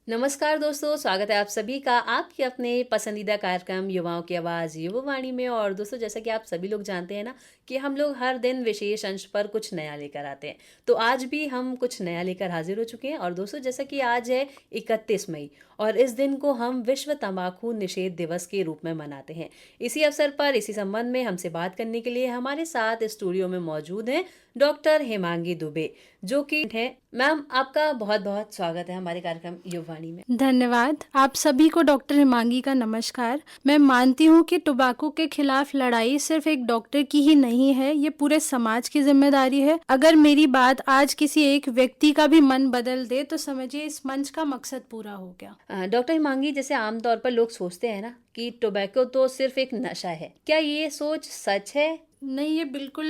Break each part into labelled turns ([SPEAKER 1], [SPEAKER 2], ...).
[SPEAKER 1] नमस्कार दोस्तों, स्वागत है आप सभी का आपके अपने पसंदीदा कार्यक्रम युवाओं की आवाज़ युवावाणी में। और दोस्तों, जैसा कि आप सभी लोग जानते हैं ना कि हम लोग हर दिन विशेष अंश पर कुछ नया लेकर आते हैं। तो आज भी हम कुछ नया लेकर हाजिर हो चुके हैं। और दोस्तों, जैसा कि आज है 31 मई और इस दिन को हम विश्व तंबाकू निषेध दिवस के रूप में मनाते हैं। इसी अवसर पर इसी संबंध में हमसे बात करने के लिए हमारे साथ स्टूडियो में मौजूद हैं डॉक्टर हेमांगी दुबे, जो कि है। मैम, आपका बहुत बहुत स्वागत है हमारे कार्यक्रम युवावाणी में।
[SPEAKER 2] धन्यवाद। आप सभी को डॉक्टर हिमांगी का नमस्कार। मैं मानती हूँ कि टोबैको के खिलाफ लड़ाई सिर्फ एक डॉक्टर की ही नहीं है, ये पूरे समाज की जिम्मेदारी है। अगर मेरी बात आज किसी एक व्यक्ति का भी मन बदल दे तो समझिए इस मंच का मकसद पूरा हो गया।
[SPEAKER 1] डॉक्टर हिमांगी, जैसे आमतौर पर लोग सोचते हैं ना कि टोबैको तो सिर्फ एक नशा है, क्या ये सोच सच है?
[SPEAKER 2] नहीं, ये बिल्कुल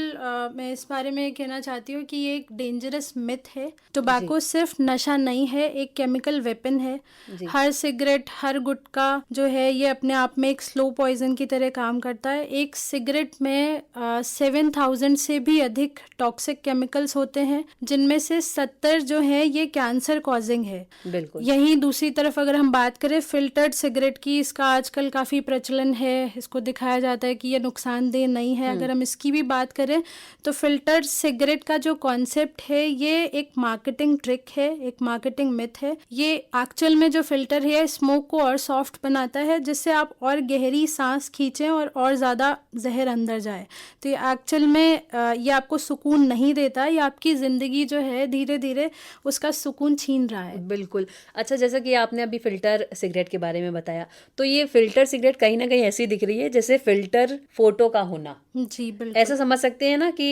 [SPEAKER 2] मैं इस बारे में कहना चाहती हूँ कि ये एक डेंजरस मिथ है। टोबैको सिर्फ नशा नहीं है, एक केमिकल वेपन है।
[SPEAKER 1] जी।
[SPEAKER 2] हर सिगरेट, हर गुटखा जो है ये अपने आप में एक स्लो पॉइजन की तरह काम करता है। एक सिगरेट में 7,000 से भी अधिक टॉक्सिक केमिकल्स होते हैं, जिनमें से 70 जो है ये कैंसर कॉजिंग है।
[SPEAKER 1] बिल्कुल।
[SPEAKER 2] यहीं दूसरी तरफ अगर हम बात करें फिल्टर्ड सिगरेट की, इसका आजकल काफ़ी प्रचलन है। इसको दिखाया जाता है कि ये नुकसानदेह नहीं है। अगर हम इसकी भी बात करें तो फिल्टर्ड सिगरेट का जो कॉन्सेप्ट है ये एक मार्केटिंग ट्रिक है, एक मार्केटिंग मिथ है। ये एक्चुअल में जो फिल्टर है स्मोक को और सॉफ्ट बनाता है, जिससे आप और गहरी सांस खींचें और ज़्यादा जहर अंदर जाए। तो ये एक्चुअल में ये आपको सुकून नहीं देता, ये आपकी ज़िंदगी जो है धीरे धीरे उसका सुकून छीन रहा है।
[SPEAKER 1] बिल्कुल। अच्छा, जैसा कि आपने अभी फ़िल्टर सिगरेट के बारे में बताया, तो ये फ़िल्टर सिगरेट कहीं न कहीं ऐसी दिख रही है जैसे फ़िल्टर फ़ोटो का होना।
[SPEAKER 2] जी बिल्कुल।
[SPEAKER 1] ऐसा समझ सकते हैं ना कि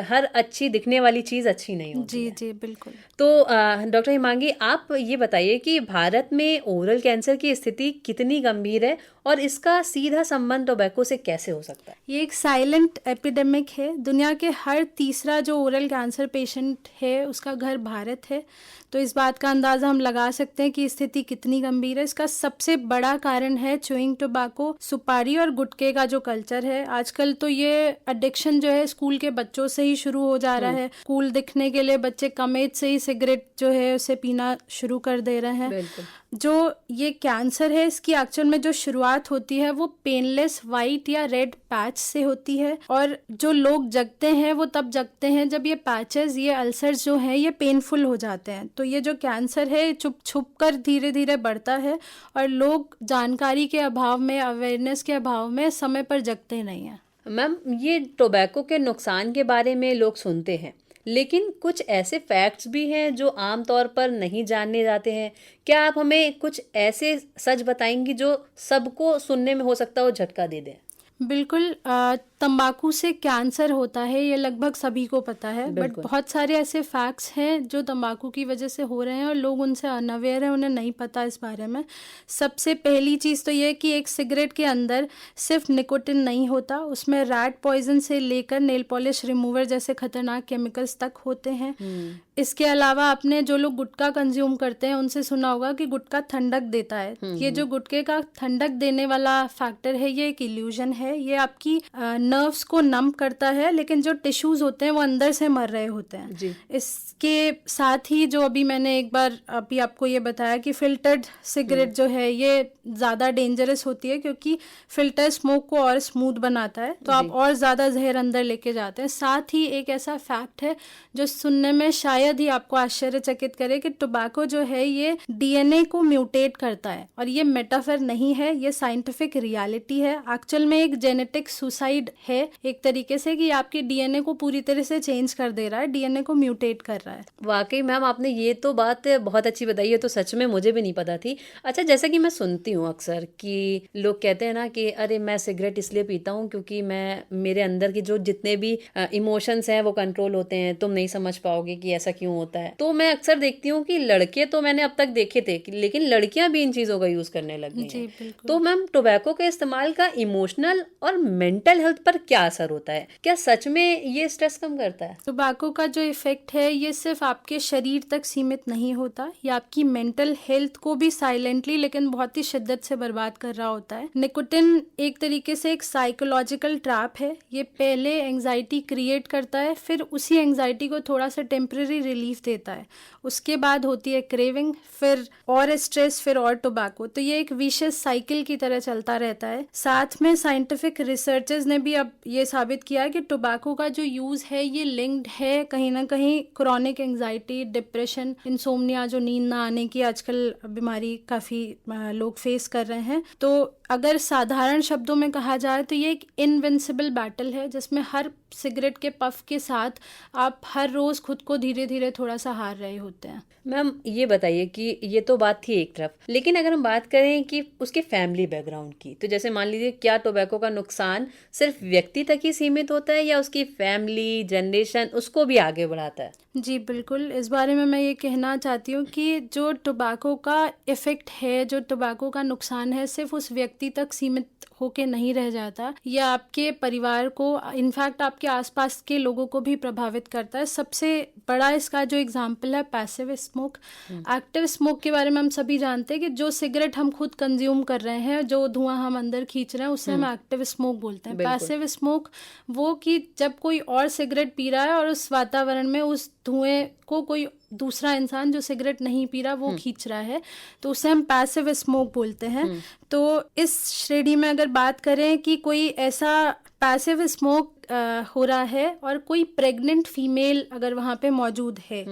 [SPEAKER 1] हर अच्छी दिखने वाली चीज़ अच्छी नहीं होती
[SPEAKER 2] जी
[SPEAKER 1] है।
[SPEAKER 2] जी बिल्कुल।
[SPEAKER 1] तो डॉक्टर हिमांगी, आप ये बताइए कि भारत में ओरल कैंसर की स्थिति कितनी गंभीर है और इसका सीधा संबंध टोबैको से कैसे हो सकता है?
[SPEAKER 2] ये एक साइलेंट एपिडेमिक है। दुनिया के हर तीसरा जो ओरल कैंसर पेशेंट है उसका घर भारत है। तो इस बात का अंदाज़ा हम लगा सकते हैं कि स्थिति कितनी गंभीर है। इसका सबसे बड़ा कारण है च्यूइंग टोबैको, सुपारी और गुटखे का जो कल्चर है। आजकल तो ये एडिक्शन जो है स्कूल के बच्चों से ही शुरू हो जा रहा है। स्कूल दिखने के लिए बच्चे कम एज से ही सिगरेट जो है उसे पीना शुरू कर दे रहे हैं।
[SPEAKER 1] बिल्कुल।
[SPEAKER 2] जो ये कैंसर है इसकी एक्चुअल में जो शुरुआत होती है वो पेनलेस वाइट या रेड पैच से होती है, और जो लोग जगते हैं वो तब जगते हैं जब ये पैचेस, ये अल्सर्स जो हैं ये पेनफुल हो जाते हैं। तो ये जो कैंसर है छुप छुप कर धीरे धीरे बढ़ता है और लोग जानकारी के अभाव में, अवेयरनेस के अभाव में समय पर जगते नहीं हैं।
[SPEAKER 1] मैम, ये टोबैको के नुकसान के बारे में लोग सुनते हैं, लेकिन कुछ ऐसे फैक्ट्स भी हैं जो आम तौर पर नहीं जाने जाते हैं। क्या आप हमें कुछ ऐसे सच बताएंगी जो सबको सुनने में हो सकता हो झटका दे दें?
[SPEAKER 2] बिल्कुल। तंबाकू से कैंसर होता है ये लगभग सभी को पता है, बट
[SPEAKER 1] बिल्कुल।
[SPEAKER 2] बहुत सारे ऐसे फैक्ट्स हैं जो तंबाकू की वजह से हो रहे हैं और लोग उनसे अनअवेयर हैं, उन्हें नहीं पता इस बारे में। सबसे पहली चीज़ तो ये है कि एक सिगरेट के अंदर सिर्फ निकोटिन नहीं होता, उसमें रैट पॉइजन से लेकर नेल पॉलिश रिमूवर जैसे खतरनाक केमिकल्स तक होते हैं। इसके अलावा आपने जो लोग गुटखा कंज्यूम करते हैं उनसे सुना होगा कि गुटखा ठंडक देता है। ये जो गुटखे का ठंडक देने वाला फैक्टर है ये एक इल्यूजन है। ये आपकी नर्व्स को नम करता है, लेकिन जो टिश्यूज होते हैं वो अंदर से मर रहे होते हैं।
[SPEAKER 1] जी।
[SPEAKER 2] इसके साथ ही जो अभी मैंने एक बार अभी आपको ये बताया कि फिल्टर्ड सिगरेट जो है ये ज़्यादा डेंजरस होती है, क्योंकि फिल्टर स्मोक को और स्मूथ बनाता है, तो आप और ज़्यादा जहर अंदर लेके जाते हैं। साथ ही एक ऐसा फैक्ट है जो सुनने में शायद ही आपको आश्चर्यचकित करे कि टोबैको जो है ये डीएनए को म्यूटेट करता है, और ये मेटाफर नहीं है, ये साइंटिफिक रियलिटी है। एक्चुअल में एक जेनेटिक सुसाइड है एक तरीके से, कि आपके डीएनए को पूरी तरह से चेंज कर दे रहा है, डीएनए को म्यूटेट कर रहा है।
[SPEAKER 1] वाकई मैम, आपने ये तो बात बहुत अच्छी बताई है, तो सच में मुझे भी नहीं पता थी। अच्छा, जैसा कि मैं सुनती हूँ अक्सर कि लोग कहते हैं ना कि अरे मैं सिगरेट इसलिए पीता हूँ क्योंकि मैं मेरे अंदर की जो जितने भी इमोशंस हैं वो कंट्रोल होते हैं, तुम नहीं समझ पाओगे कि ऐसा क्यों होता है। तो मैं अक्सर देखती हूँ कि लड़के तो मैंने अब तक देखे थे लेकिन लड़कियां भी इन चीज़ों का यूज़ करने लग गई
[SPEAKER 2] जी
[SPEAKER 1] हैं।
[SPEAKER 2] बिल्कुल।
[SPEAKER 1] तो मैम, टोबैको के इस्तेमाल का इमोशनल और मेंटल हेल्थ पर क्या असर होता है? क्या सच में ये स्ट्रेस कम करता है?
[SPEAKER 2] टोबैको का जो इफेक्ट है ये सिर्फ आपके शरीर तक सीमित नहीं होता, ये आपकी मेंटल हेल्थ को भी साइलेंटली लेकिन बहुत ही शिद्दत से बर्बाद कर रहा होता है। निकोटिन एक तरीके से एक साइकोलॉजिकल ट्रैप है। ये पहले एंजाइटी क्रिएट करता है, फिर उसी एंजाइटी को थोड़ा सा टेम्पररी टेम्पररी रिलीफ देता है, उसके बाद होती है क्रेविंग, फिर और स्ट्रेस, फिर और टोबैको। तो ये एक विशियस साइकिल की तरह चलता रहता है। साथ में साइंटिफिक रिसर्चर्स ने भी अब ये साबित किया है कि टोबैको का जो यूज़ है ये लिंक्ड है कहीं ना कहीं क्रॉनिक एंजाइटी, डिप्रेशन, इंसोम्निया, जो नींद ना आने की आजकल बीमारी काफ़ी लोग फेस कर रहे हैं। तो अगर साधारण शब्दों में कहा जाए तो ये एक इनविंसिबल बैटल है, जिसमें हर सिगरेट के पफ के साथ आप हर रोज़ खुद को धीरे धीरे थोड़ा सा हार रहे होते हैं।
[SPEAKER 1] मैम ये बताइए कि ये तो बात थी एक तरफ, लेकिन अगर हम बात करें कि उसके फैमिली बैकग्राउंड की, तो जैसे मान लीजिए क्या टोबैको का नुकसान सिर्फ व्यक्ति तक ही सीमित होता है या उसकी फैमिली, जनरेशन उसको भी आगे बढ़ाता है?
[SPEAKER 2] जी बिल्कुल, इस बारे में मैं ये कहना चाहती हूँ कि जो टोबैको का इफ़ेक्ट है, जो टोबैको का नुकसान है, सिर्फ उस व्यक्ति तक सीमित होके नहीं रह जाता, यह आपके परिवार को, इनफैक्ट आपके आसपास के लोगों को भी प्रभावित करता है। सबसे बड़ा इसका जो एग्जांपल है पैसिव स्मोक। एक्टिव स्मोक के बारे में हम सभी जानते हैं कि जो सिगरेट हम खुद कंज्यूम कर रहे हैं, जो धुआं हम अंदर खींच रहे हैं, उसे हम एक्टिव स्मोक बोलते हैं।
[SPEAKER 1] बिल्कुल।
[SPEAKER 2] पैसिव स्मोक वो कि जब कोई और सिगरेट पी रहा है और उस वातावरण में उस धुएं को कोई दूसरा इंसान जो सिगरेट नहीं पी रहा वो खींच रहा है, तो उसे हम पैसिव स्मोक बोलते हैं। तो इस श्रेणी में अगर बात करें कि कोई ऐसा पैसिव स्मोक हो रहा है और कोई प्रेग्नेंट फीमेल अगर वहाँ पे मौजूद है,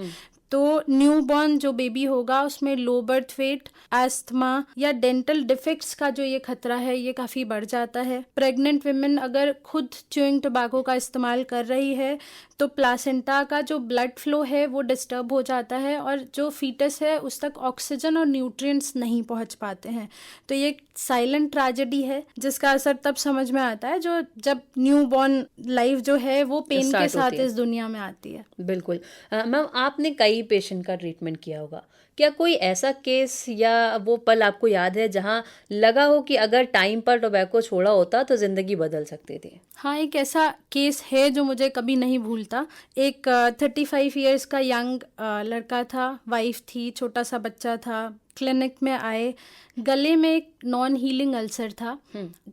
[SPEAKER 2] तो न्यूबॉर्न जो बेबी होगा उसमें लो बर्थ वेट, अस्थमा या डेंटल डिफेक्ट्स का जो ये खतरा है ये काफ़ी बढ़ जाता है। प्रेग्नेंट विमेन अगर खुद च्यूइंग टोबैको का इस्तेमाल कर रही है तो प्लासेंटा का जो ब्लड फ्लो है वो डिस्टर्ब हो जाता है और जो फीटस है उस तक ऑक्सीजन और न्यूट्रिएंट्स नहीं पहुंच पाते हैं। तो ये एक साइलेंट ट्रेजेडी है जिसका असर तब समझ में आता है जब न्यूबॉर्न लाइफ जो है वो पेन के साथ इस दुनिया में आती है।
[SPEAKER 1] बिल्कुल। मैम आपने कई पेशेंट का ट्रीटमेंट किया होगा, क्या कोई ऐसा केस या वो पल आपको याद है जहां लगा हो कि अगर टाइम पर टोबैको छोड़ा होता तो जिंदगी बदल सकती थी?
[SPEAKER 2] हाँ, एक ऐसा केस है जो मुझे कभी नहीं भूलता। एक 35 इयर्स का यंग लड़का था, वाइफ थी, छोटा सा बच्चा था। क्लिनिक में आए, गले में एक नॉन हीलिंग अल्सर था।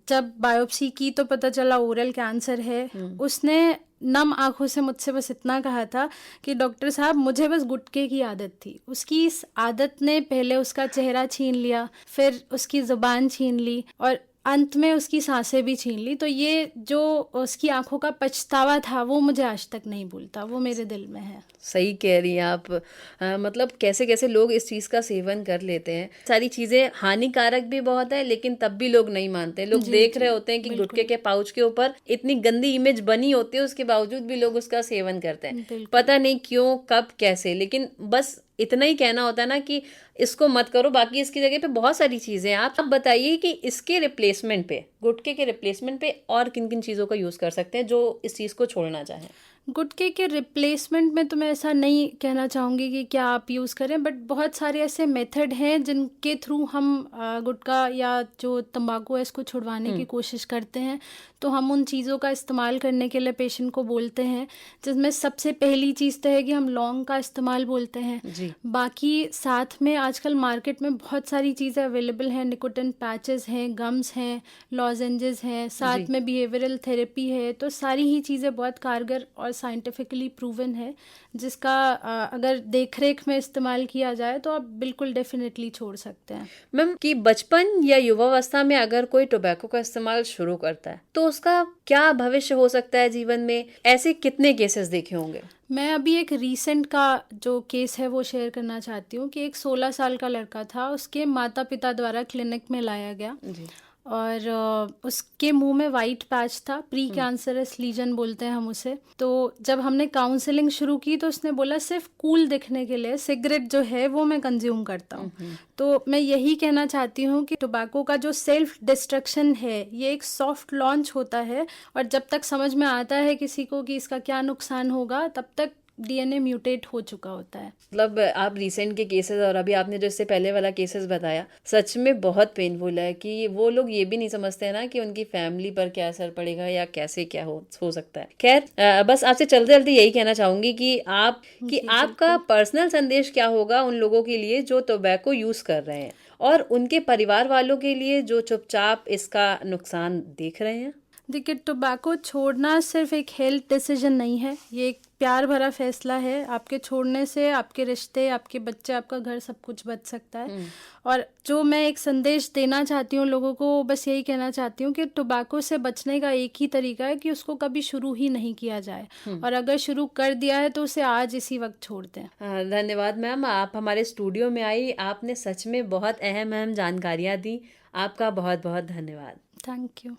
[SPEAKER 2] जब बायोप्सी की तो पता चला ओरल कैंसर है। उसने नम आंखों से मुझसे बस इतना कहा था कि डॉक्टर साहब मुझे बस गुटखे की आदत थी। उसकी इस आदत ने पहले उसका चेहरा छीन लिया, फिर उसकी ज़ुबान छीन ली और अंत में उसकी सांसें भी छीन ली। तो ये जो उसकी आंखों का पछतावा था वो मुझे आज तक नहीं भूलता, वो मेरे दिल में है।
[SPEAKER 1] सही कह रही हैं आप। मतलब कैसे कैसे लोग इस चीज़ का सेवन कर लेते हैं। सारी चीज़ें हानिकारक भी बहुत है लेकिन तब भी लोग नहीं मानते। लोग देख रहे होते हैं कि गुटखे के पाउच के ऊपर इतनी गंदी इमेज बनी होती है, उसके बावजूद भी लोग उसका सेवन करते हैं। पता नहीं क्यों, कब, कैसे, लेकिन बस इतना ही कहना होता है ना कि इसको मत करो, बाकी इसकी जगह पे बहुत सारी चीज़ें हैं। आप बताइए कि इसके रिप्लेसमेंट पे, गुटखे के रिप्लेसमेंट पे और किन किन चीज़ों का यूज़ कर सकते हैं जो इस चीज़ को छोड़ना चाहें?
[SPEAKER 2] गुटखे के रिप्लेसमेंट में तो मैं ऐसा नहीं कहना चाहूँगी कि क्या आप यूज़ करें, बट बहुत सारे ऐसे मेथड हैं जिनके थ्रू हम गुटखा या जो तंबाकू है इसको छुड़वाने की कोशिश करते हैं। तो हम उन चीज़ों का इस्तेमाल करने के लिए पेशेंट को बोलते हैं, जिसमें सबसे पहली चीज़ तो है कि हम लौंग का इस्तेमाल बोलते हैं
[SPEAKER 1] जी।
[SPEAKER 2] बाकी साथ में आजकल मार्केट में बहुत सारी चीज़ें अवेलेबल हैं। निकोटिन पैचेस हैं, गम्स हैं, लॉजेंजेस हैं, साथ में बिहेवियरल थेरेपी है। तो सारी ही चीज़ें बहुत कारगर और साइंटिफिकली प्रूवन है, जिसका अगर देखरेख में इस्तेमाल किया जाए तो आप बिल्कुल डेफिनेटली छोड़ सकते हैं।
[SPEAKER 1] मैम कि बचपन या युवावस्था में अगर कोई टोबैको का इस्तेमाल शुरू करता है तो उसका क्या भविष्य हो सकता है जीवन में? ऐसे कितने केसेस देखे होंगे?
[SPEAKER 2] मैं अभी एक रीसेंट का जो केस है वो शेयर करना चाहती हूँ कि एक 16 साल का लड़का था, उसके माता पिता द्वारा क्लिनिक में लाया गया
[SPEAKER 1] जी।
[SPEAKER 2] और उसके मुंह में वाइट पैच था, प्री कैंसरस लीजन बोलते हैं हम उसे। तो जब हमने काउंसलिंग शुरू की तो उसने बोला सिर्फ कूल दिखने के लिए सिगरेट जो है वो मैं कंज्यूम करता हूँ। तो मैं यही कहना चाहती हूँ कि टोबैको का जो सेल्फ डिस्ट्रक्शन है ये एक सॉफ्ट लॉन्च होता है और जब तक समझ में आता है किसी को कि इसका क्या नुकसान होगा तब तक डीएनए म्यूटेट हो चुका होता है।
[SPEAKER 1] मतलब आप रिसेंट के केसेस और अभी आपने जो इससे पहले वाला केसेस बताया, सच में बहुत पेनफुल है कि वो लोग ये भी नहीं समझते हैं ना कि उनकी फैमिली पर क्या असर पड़ेगा या कैसे क्या हो सकता है। खैर बस आपसे चलते चलते यही कहना चाहूंगी कि आपका पर्सनल संदेश क्या होगा उन लोगों के लिए जो टोबैको यूज कर रहे हैं और उनके परिवार वालों के लिए जो चुपचाप इसका नुकसान देख रहे हैं?
[SPEAKER 2] देखिए, टोबैको छोड़ना सिर्फ एक हेल्थ डिसीजन नहीं है, ये एक प्यार भरा फैसला है। आपके छोड़ने से आपके रिश्ते, आपके बच्चे, आपका घर सब कुछ बच सकता है। और जो मैं एक संदेश देना चाहती हूँ लोगों को, बस यही कहना चाहती हूँ कि टोबैको से बचने का एक ही तरीका है कि उसको कभी शुरू ही नहीं किया जाए, और अगर शुरू कर दिया है तो उसे आज इसी वक्त छोड़ दें।
[SPEAKER 1] धन्यवाद मैम, आप हमारे स्टूडियो में आई, आपने सच में बहुत अहम जानकारियाँ दी। आपका बहुत बहुत धन्यवाद।
[SPEAKER 2] Thank you.